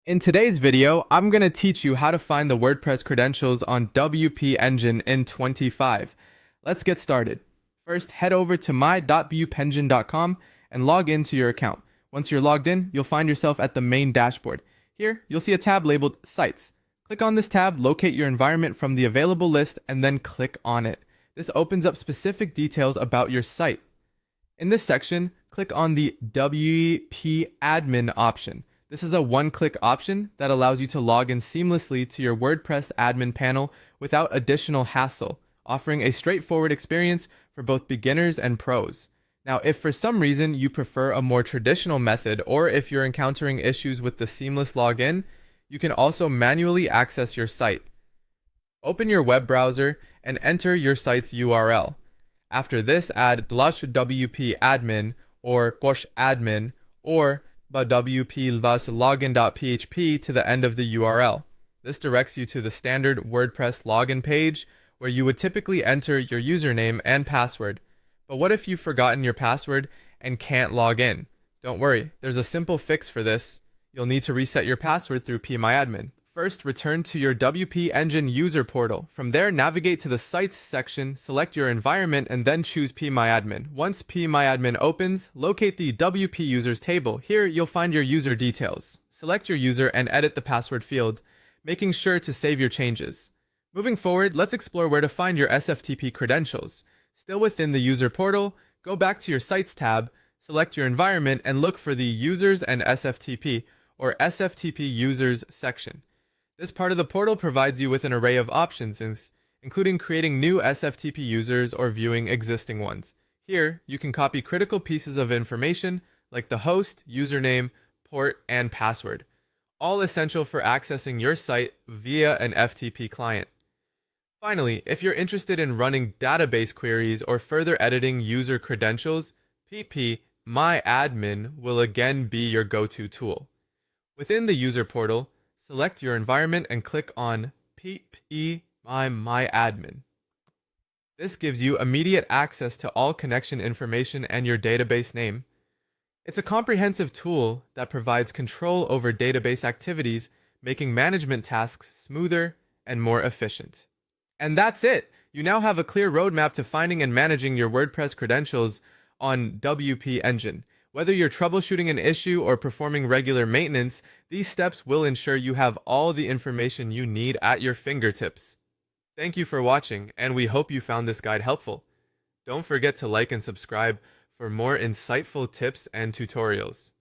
In today's video, I'm going to teach you how to find the WordPress credentials on WP Engine in 25. Let's get started. First, head over to my.wpengine.com and log into your account. Once you're logged in, you'll find yourself at the main dashboard. Here, you'll see a tab labeled Sites. Click on this tab, locate your environment from the available list, and then click on it. This opens up specific details about your site. In this section, click on the WP-Admin option. This is a one-click option that allows you to log in seamlessly to your WordPress admin panel without additional hassle, offering a straightforward experience for both beginners and pros. Now, if for some reason you prefer a more traditional method, or if you're encountering issues with the seamless login, you can also manually access your site. Open your web browser and enter your site's URL. After this, add /wp-admin or /admin or wp-login.php to the end of the URL. This directs you to the standard WordPress login page where you would typically enter your username and password. But what if you've forgotten your password and can't log in? Don't worry, there's a simple fix for this. You'll need to reset your password through phpMyAdmin. First, return to your WP Engine user portal. From there, navigate to the Sites section, select your environment, and then choose phpMyAdmin. Once phpMyAdmin opens, locate the WP users table. Here, you'll find your user details. Select your user and edit the password field, making sure to save your changes. Moving forward, let's explore where to find your SFTP credentials. Still within the user portal, go back to your Sites tab, select your environment, and look for the Users and SFTP, or SFTP Users section. This part of the portal provides you with an array of options, including creating new SFTP users or viewing existing ones. Here, you can copy critical pieces of information like the host, username, port, and password, all essential for accessing your site via an FTP client. Finally, if you're interested in running database queries or further editing user credentials, phpMyAdmin will again be your go-to tool. Within the user portal, select your environment and click on phpMyAdmin. This gives you immediate access to all connection information and your database name. It's a comprehensive tool that provides control over database activities, making management tasks smoother and more efficient. And that's it! You now have a clear roadmap to finding and managing your WordPress credentials on WP Engine. Whether you're troubleshooting an issue or performing regular maintenance, these steps will ensure you have all the information you need at your fingertips. Thank you for watching, and we hope you found this guide helpful. Don't forget to like and subscribe for more insightful tips and tutorials.